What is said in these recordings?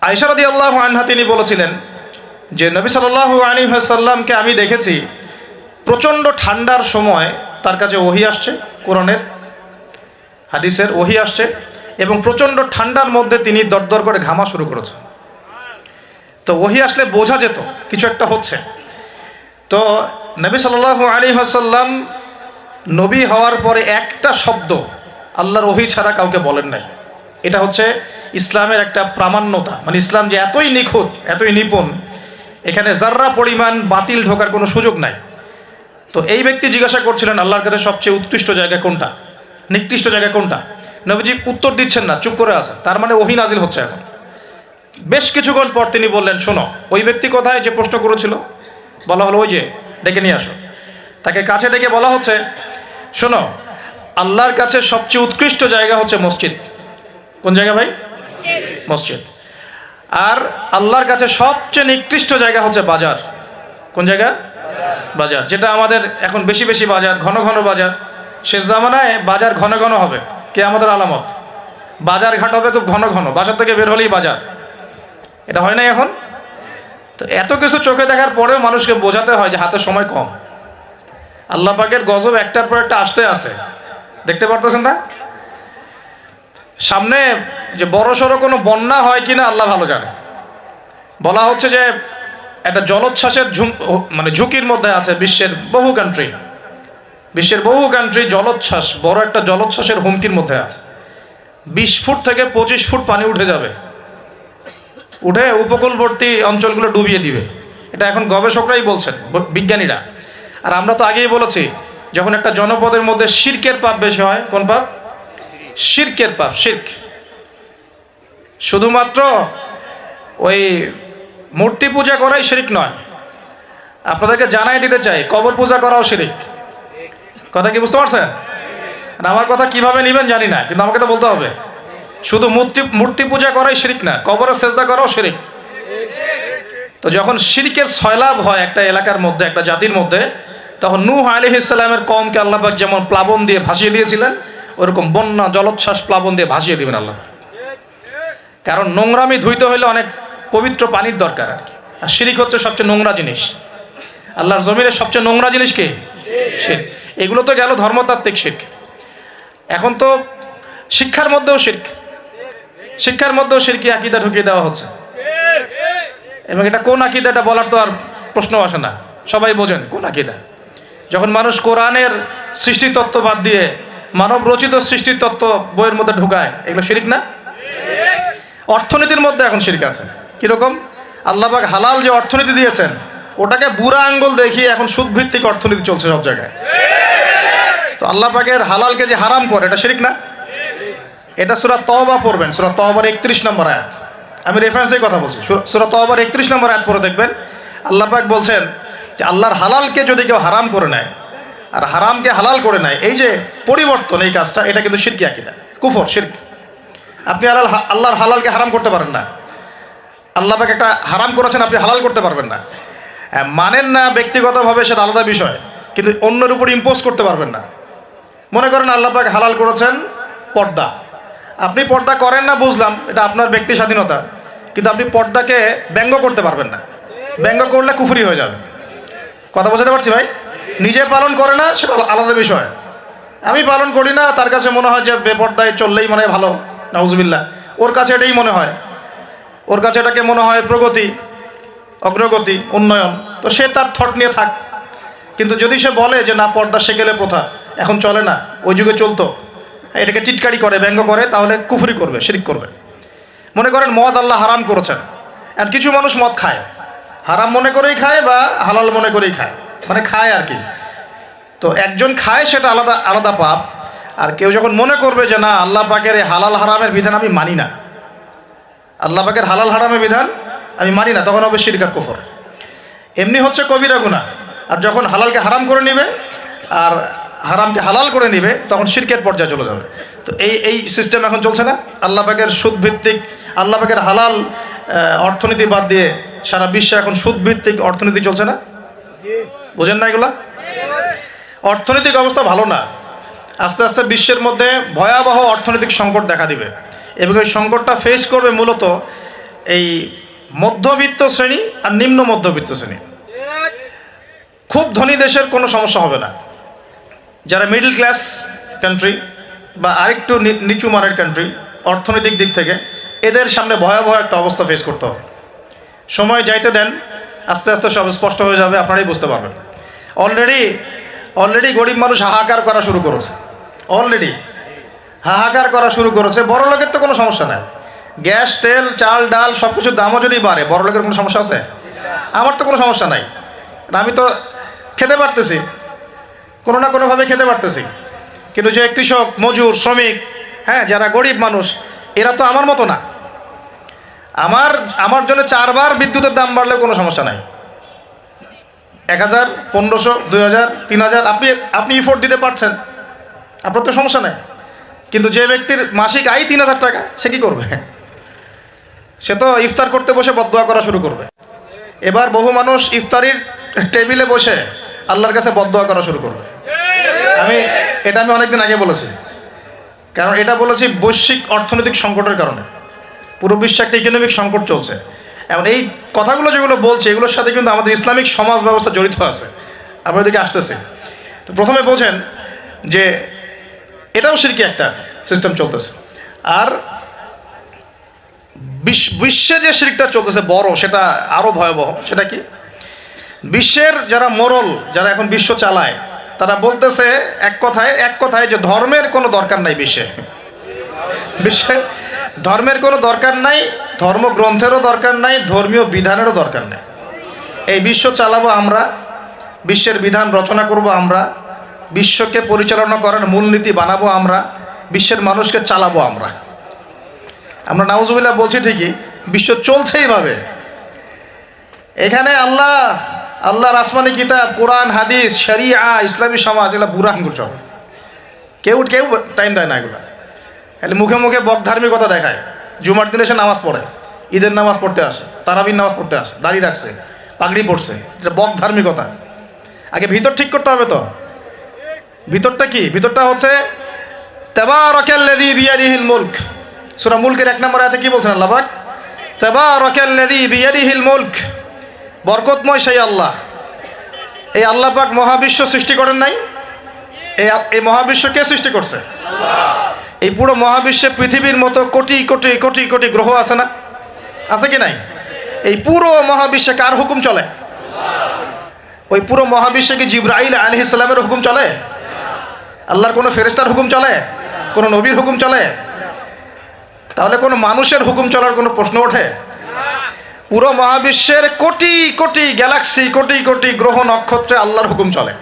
আয়েশা রাদিয়াল্লাহু আনহা তিনি বলেছিলেন যে নবী সাল্লাল্লাহু আলাইহি ওয়াসাল্লামকে আমি দেখেছি প্রচণ্ড ঠান্ডার সময় তার কাছে ওহী আসছে, কোরআনের হাদিসের ওহী আসছে, এবং প্রচণ্ড ঠান্ডার মধ্যে তিনি দরদর করে ঘামা শুরু করেছেন। তো ওহী আসলে বোঝা যেত কিছু একটা হচ্ছে। তো নবী সাল্লাল্লাহু আলাইহি ওয়াসাল্লাম নবী হওয়ার পরে একটা শব্দ আল্লাহর ওহী ছাড়া কাউকে বলেন নাই। এটা হচ্ছে ইসলামের একটা প্রামাণ্যতা, মানে ইসলাম যে এতই নিখুঁত, এতই নিপুণ, এখানে যার্রা পরিমাণ বাতিল ঢোকার কোনো সুযোগ নাই। তো এই ব্যক্তি জিজ্ঞাসা করছিলেন আল্লাহর কাছে সবচেয়ে উৎকৃষ্ট জায়গা কোনটা, নিকৃষ্ট জায়গা কোনটা। নবীজি উত্তর দিচ্ছেন না, চুপ করে আছেন। তার মানে ওহী নাজিল হচ্ছে এখন। বেশ কিছুক্ষণ পর তিনি বললেন, শোনো, ওই ব্যক্তি কোথায় যে প্রশ্ন করেছিল? বলা হলো ওই যে, ডেকে নিয়ে আসো। তাকে কাছে ডেকে বলা হচ্ছে, শোনো, আল্লাহর কাছে সবচেয়ে উৎকৃষ্ট জায়গা হচ্ছে মসজিদ। কোন জায়গা ভাই? মসজিদ। আর আল্লাহর কাছে সবচেয়ে নিকৃষ্ট জায়গা হচ্ছে বাজার। কোন জায়গা? বাজার। যেটা আমাদের এখন বেশি বেশি বাজার, ঘন ঘন বাজার। শেষ জামানায় বাজার ঘন ঘন হবে, কে আমাদের আলামত। বাজার ঘাট হবে খুব ঘন ঘন, বাজার থেকে বের হলেই বাজার। এটা হয় না এখন? তো এত কিছু চোখে দেখার পরেও মানুষকে বোঝাতে হয় যে হাতে সময় কম। আল্লাহ পাকের গজব একটার পর একটা আসতে আছে, দেখতে পারতেছেন না? সামনে যে বড় সড়ো কোনো বন্যা হয় কিনা আল্লাহ ভালো জানে। বলা হচ্ছে যে একটা জলোচ্ছ্বাসের মানে ঝুঁকির মধ্যে আছে বিশ্বের বহু কান্ট্রি। বিশ্বের বহু কান্ট্রি জলোচ্ছ্বাস, বড় একটা জলোচ্ছ্বাসের হুমকির মধ্যে আছে। 20 ফুট থেকে 25 ফুট পানি উঠে যাবে, উঠে উপকূলবর্তী অঞ্চলগুলো ডুবিয়ে দিবে। এটা এখন গবেষকরাই বলছেন, বিজ্ঞানীরা। আর আমরা তো আগেই বলেছি, যখন একটা জনপদের মধ্যে শিরকের পাপ বেশি হয়, কোন পাপ? শিরকের পাপ। শিরক শুধুমাত্র ওই মূর্তি পূজা করাই শিরক নয়। আপনাদেরকে জানাই দিতে চাই, কবর পূজা করাও শিরক। কথা কি বুঝতে পারছেন? আমার কথা কিভাবে নেবেন জানি না, কিন্তু আমাকে তো বলতে হবে। শুধু মূর্তি পূজা করাই শিরক না, কবরে সেজদা করাও শিরক। তো যখন শিরকের সয়লাভ হয় একটা এলাকার মধ্যে, একটা জাতির মধ্যে, তখন নূহ আলাইহিস সালামের কওমকে আল্লাহ পাক যেমন প্লাবন দিয়ে ভাসিয়ে দিয়েছিলেন, ওরকম বন্যা, জলোচ্ছ্বাস, প্লাবন দিয়ে ভাসিয়ে দিবেন আল্লাহ। কারণ নোংরামি ধুইতে হলে অনেক পবিত্র পানির দরকার আর কি। আর শিরক হচ্ছে সবচেয়ে নোংরা জিনিস। আল্লাহর জমিনের সবচেয়ে নোংরা জিনিস কি? শিরক। এগুলো তো গেল ধর্মতাত্ত্বিক শিরক। এখন তো শিক্ষার মধ্যেও শিরক, শিক্ষার মধ্যেও শিরকি আকীদা ঢুকিয়ে দেওয়া হচ্ছে। এবং এটা কোন আকীদা, এটা বলার তো আর প্রশ্ন আসে না, সবাই বোঝেন কোন আকীদা। যখন মানুষ কোরআনের সৃষ্টিতত্ত্ব বাদ দিয়ে মানব রচিত সৃষ্টিতত্ত্ব বইয়ের মধ্যে ঢুকায়, এগুলো শিরক না? অর্থনীতির মধ্যে এখন শিরক আছে। কিরকম? আল্লাহ পাক হালাল যে অর্থনীতি দিয়েছেন, ওটাকে বুড়া আঙ্গুল দেখিয়ে এখন সুদভিত্তিক অর্থনীতি চলছে সব জায়গায়। তো আল্লাহ পাকের হালালকে যে হারাম করে, এটা শিরক না? এটা সূরা তওবা পড়বেন, সূরা তওবার 31 নম্বর আয়াত। আমি রেফারেন্সের কথা বলছি। সূরা তওবার 31 নম্বর আয়াত পড়ে দেখবেন, আল্লাহ পাক বলছেন যে আল্লাহর হালালকে যদি কেউ হারাম করে নেয় আর হারামকে হালাল করে নেয়, এই যে পরিবর্তন, এই কাজটা, এটা কিন্তু শিরকি আকীদা, কুফর, শিরক। আপনি আল্লাহর হালালকে হারাম করতে পারেন না। আল্লাহ পাক একটা হারাম করেছেন, আপনি হালাল করতে পারবেন না। মানেন না ব্যক্তিগতভাবে, সেটা আলাদা বিষয়, কিন্তু অন্যের উপর ইম্পোজ করতে পারবেন না। মনে করেন আল্লাহ পাক হালাল করেছেন পর্দা, আপনি পর্দা করেন না, বুঝলাম, এটা আপনার ব্যক্তি স্বাধীনতা, কিন্তু আপনি পর্দাকে ব্যঙ্গ করতে পারবেন না। ব্যঙ্গ করলে কুফরি হয়ে যাবে। কথা বোঝাতে পারছি ভাই? নিজে পালন করে না, সেটা আলাদা বিষয়। আমি পালন করি না, তার কাছে মনে হয় যে বেপর্দায় চললেই মানে ভালো, নাউজুবিল্লাহ। ওর কাছে এটাই মনে হয়, ওর কাছে এটাকে মনে হয় প্রগতি, অগ্রগতি, উন্নয়ন। তো সে তার থট নিয়ে থাক। কিন্তু যদি সে বলে যে না, পর্দা সেকেলে প্রথা, এখন চলে না, ওই যুগে চলতো, এটাকে টিটকারি করে, ব্যঙ্গ করে, তাহলে কুফরি করবে, শিরক করবে। মনে করেন মদ আল্লাহ হারাম করেছেন, আর কিছু মানুষ মদ খায়, হারাম মনে করেই খায় বা হালাল মনে করেই খায়, মানে খায় আর কি। তো একজন খায়, সেটা আলাদা আলাদা পাপ। আর কেউ যখন মনে করবে যে না, আল্লাহ পাকের এই হালাল হারামের বিধান আমি মানি না, আল্লাহ পাকের হালাল হারামের বিধান আমি মানি না, তখন হবে শিরক আর কুফর। এমনি হচ্ছে কবিরা গুনাহ। আর যখন হালালকে হারাম করে নিবে আর হারামকে হালাল করে নিবে, তখন শিরকের পর্যায়ে চলে যাবে। তো এই সিস্টেম এখন চলছে না? আল্লাহ পাকের সুদভিত্তিক, আল্লাহ পাকের হালাল অর্থনীতি বাদ দিয়ে সারা বিশ্বে এখন সুদভিত্তিক অর্থনীতি চলছে না? বোঝেন না এগুলা? অর্থনৈতিক অবস্থা ভালো না। আস্তে আস্তে বিশ্বের মধ্যে ভয়াবহ অর্থনৈতিক সংকট দেখা দিবে, এবং এই সংকটটা ফেস করবে মূলত এই মধ্যবিত্ত শ্রেণী আর নিম্ন মধ্যবিত্ত শ্রেণী, খুব ধনী দেশের কোনো সমস্যা হবে না। যারা মিডল ক্লাস কান্ট্রি বা আরেকটু নিচু মানের কান্ট্রি অর্থনৈতিক দিক থেকে, এদের সামনে ভয়াবহ একটা অবস্থা ফেস করতে হবে। সময় যাইতে দেন, আস্তে আস্তে সব স্পষ্ট হয়ে যাবে, আপনারাই বুঝতে পারবেন। অলরেডি গরিব মানুষ হাহাকার করা শুরু করেছে, অলরেডি হাহাকার করা শুরু করেছে। বড় লোকের তো কোনো সমস্যা নাই, গ্যাস তেল চাল ডাল সব কিছুর দামও যদি বাড়ে, বড় লোকের কোনো সমস্যা আছে? আমার তো কোনো সমস্যা নাই, আমি তো খেতে পারতেছি, কোনো না কোনোভাবে খেতে পারতেছি। কিন্তু যে কৃষক, মজুর, শ্রমিক, হ্যাঁ, যারা গরিব মানুষ, এরা তো আমার মতো না। আমার জন্য 4 বার বিদ্যুতের দাম বাড়লেও কোনো সমস্যা নাই। 1000, 1500, 2000, 3000 আপনি ইফোর্ট দিতে পারছেন, আপনার তো সমস্যা নেই। কিন্তু যে ব্যক্তির মাসিক আয় 3000 টাকা, সে কি করবে? সে তো ইফতার করতে বসে বদদোয়া করা শুরু করবে। এবার বহু মানুষ ইফতারির টেবিলে বসে আল্লাহর কাছে বদদোয়া করা শুরু করবে। এটা আমি অনেকদিন আগে বলেছি, কারণ এটা বলেছি বৈশ্বিক অর্থনৈতিক সংকটের কারণে। পুরো বিশ্বে একটা ইকোনমিক সংকট চলছে। এখন এই কথাগুলো যেগুলো বলছে, এগুলোর সাথে কিন্তু আমাদের ইসলামিক সমাজ ব্যবস্থা জড়িত আছে। আমরা এদিকে আসতেছি। তো প্রথমে বোঝেন যে এটাও শিরকি একটা সিস্টেম চলতেছে। আর বিশ্বে যে শিরকটা চলতেছে বড়, সেটা আরও ভয়াবহ। সেটা কি? বিশ্বের যারা মোরল, যারা এখন বিশ্ব চালায়, তারা বলতেছে এক কথায় যে ধর্মের কোনো দরকার নাই বিশ্বে ধর্মের কোনো দরকার নাই, ধর্মগ্রন্থেরও দরকার নাই, ধর্মীয় বিধানেরও দরকার নাই। এই বিশ্ব চালাবো আমরা, বিশ্বের বিধান রচনা করব আমরা, বিশ্বকে পরিচালনা করার মূলনীতি বানাবো আমরা, বিশ্বের মানুষকে চালাবো আমরা। নাউজুবিল্লাহ বলছি ঠিকই, বিশ্ব চলছে এইভাবে। এখানে আল্লাহর আসমানি কিতাব, কোরআন, হাদিস, শরিয়া, ইসলামী সমাজ, এগুলো বুড়া আঙ্গুল সব। কেউ টাইম দেয় না এগুলো। খালি মুখে মুখে বক ধার্মিকতা দেখায়। জুমার দিনে এসে নামাজ পড়ে, ঈদের নামাজ পড়তে আসে, তারাবির নামাজ পড়তে আসে, দাড়ি রাখছে, পাগড়ি পড়ছে, এটা বক ধার্মিকতা। আগে ভিতর ঠিক করতে হবে। তো ভিতরটা কি? ভিতরটা হচ্ছে তাবারাকাল্লাযী বিয়াদিহিল মুলক। সূরা মুলকের 1 নম্বর আয়াতে কি বলছেন আল্লাহ পাক? তাবারাকাল্লাযী বিয়াদিহিল মুলক, বরকতময় সেই আল্লাহ। এই আল্লাহ পাক মহাবিশ্ব সৃষ্টি করেন নাই? এই মহাবিশ্ব কে সৃষ্টি করছে? এই পুরো মহাবিশ্বে পৃথিবীর মতো কোটি কোটি কোটি কোটি গ্রহ আছে না? আছে কি নাই? এই পুরো মহাবিশ্বে কার হুকুম চলে? ওই পুরো মহাবিশ্বে কি জিবরাইল আলাইহিস সালামের হুকুম চলে? আল্লাহর কোনো ফেরেশতার হুকুম চলে? কোনো নবীর হুকুম চলে? তাহলে কোনো মানুষের হুকুম চলার কোনো প্রশ্ন ওঠে? পুরো মহাবিশ্বের কোটি কোটি গ্যালাক্সি, কোটি কোটি গ্রহ নক্ষত্রে আল্লাহর হুকুম চলে।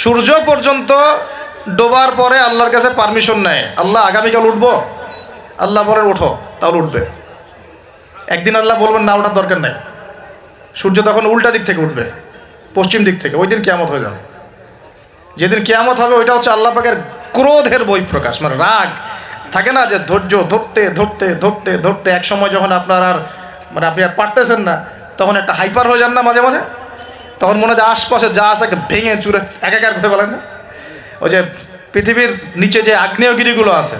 সূর্য পর্যন্ত ডোবার পরে আল্লাহর কাছে পারমিশন নেয়, আল্লাহ আগামীকাল উঠবো, আল্লাহ বলেন ওঠো, তাহলে উঠবে। একদিন আল্লাহ বলবেন না, ওঠার দরকার নেই, সূর্য তখন উল্টা দিক থেকে উঠবে, পশ্চিম দিক থেকে। ওই দিন কিয়ামত হয়ে যাবে। যেদিন কিয়ামত হবে ওইটা হচ্ছে আল্লাহ পাকের ক্রোধের বহিঃপ্রকাশ, মানে রাগ থাকে না, যে ধৈর্য ধরতে ধরতে ধরতে ধরতে এক সময় যখন আপনি আর পারতেছেন না, তখন একটা হাইপার হয়ে যান না মাঝে মাঝে। তখন মনে হয় আশপাশে যা আছে ভেঙে চুরে একাকার করে বলেন না। ওই যে পৃথিবীর নিচে যে আগ্নেয়গিরিগুলো আছে,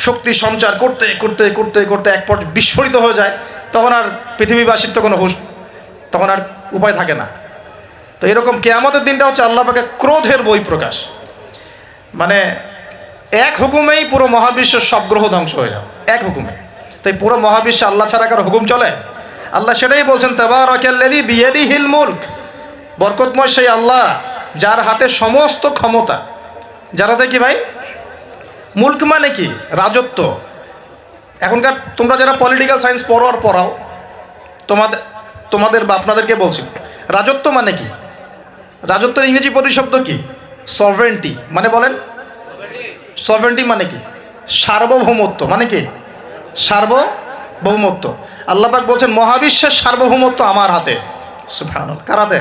শক্তি সঞ্চার করতে করতে করতে করতে এক পর্যায়ে বিস্ফোরিত হয়ে যায়, তখন আর পৃথিবীবাসীর তো কোনো হুঁশ, তখন আর উপায় থাকে না। তো এরকম কিয়ামতের দিনটা হচ্ছে আল্লাহ পাকের ক্রোধের বহিঃপ্রকাশ। মানে এক হুকুমেই পুরো মহাবিশ্বের সব গ্রহ ধ্বংস হয়ে যাবে, এক হুকুমে। তাই পুরো মহাবিশ্বে আল্লাহ ছাড়া কারো হুকুম চলে? আল্লাহ সেটাই বলছেন, তাবারাকাল্লাযী বিয়াদিহিল মুলক, বরকতময় সেই আল্লাহ যার হাতে সমস্ত ক্ষমতা। যার হাতে কি ভাই? মুলক মানে কি? রাজত্ব। এখনকার তোমরা যারা পলিটিক্যাল সায়েন্স পড়াও, তোমাদের বা আপনাদেরকে বলছি, রাজত্ব মানে কি? রাজত্বের ইংরেজি প্রতিশব্দ কি? সভরেন্টি। মানে বলেন, সভরেন্টি মানে কি? সার্বভৌমত্ব। মানে কি? সার্বভৌমত্ব। আল্লাহ পাক বলছেন মহাবিশ্বের সার্বভৌমত্ব আমার হাতে। সুবহানাল্লাহ। কার হাতে?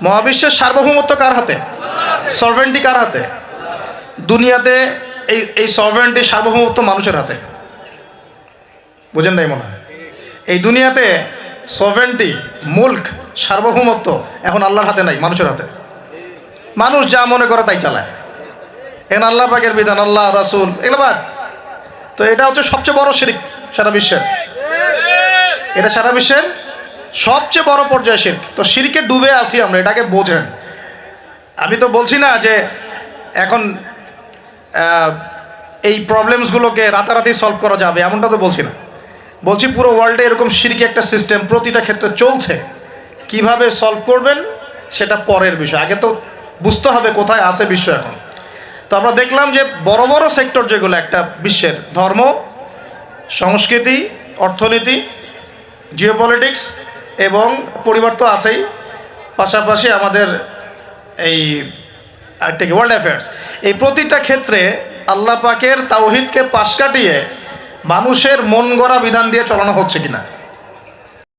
মহাবিশ্বের সার্বভৌমত্ব কার হাতে? সভরেন্টি কার হাতে? দুনিয়াতে এই সভরেন্টি, সার্বভৌমত্ব মানুষের হাতে। বুঝেন নাই মনে হয়? এই দুনিয়াতে সভরেন্টি, মুলক, সার্বভৌমত্ব এখন আল্লাহর হাতে নাই, মানুষের হাতে। মানুষ যা মনে করে তাই চালায়। এখন আল্লাহ পাকের বিধান, আল্লাহ রাসূল, এগুলো বাদ। তো এটা হচ্ছে সবচেয়ে বড় শিরক সারা বিশ্বের। এটা সারা বিশ্বের সবচেয়ে বড় পর্যায়ে শিরক। তো শিরকে ডুবে আছি আমরা, এটাকে বোঝেন। আমি তো বলছি না যে এখন এই প্রবলেমসগুলোকে রাতারাতি সলভ করা যাবে, এমনটা তো বলছি না। বলছি পুরো ওয়ার্ল্ডে এরকম শিরকি একটা সিস্টেম প্রতিটা ক্ষেত্রে চলছে। কিভাবে সলভ করবেন সেটা পরের বিষয়, আগে তো বুঝতে হবে কোথায় আছে বিশ্ব এখন। তো আমরা দেখলাম যে বড় বড় সেক্টর যেগুলো একটা বিশ্বের, ধর্ম, সংস্কৃতি, অর্থনীতি, জিওপলিটিক্স এবং পরিবার তো আছেই, পাশাপাশি আমাদের এই আরেকটা কি ওয়ার্ল্ড অ্যাফেয়ার্স, এই প্রতিটা ক্ষেত্রে আল্লাহ পাকের তাওহীদকে পাশ কাটিয়ে মানুষের মন গড়া বিধান দিয়ে চালানো হচ্ছে কিনা।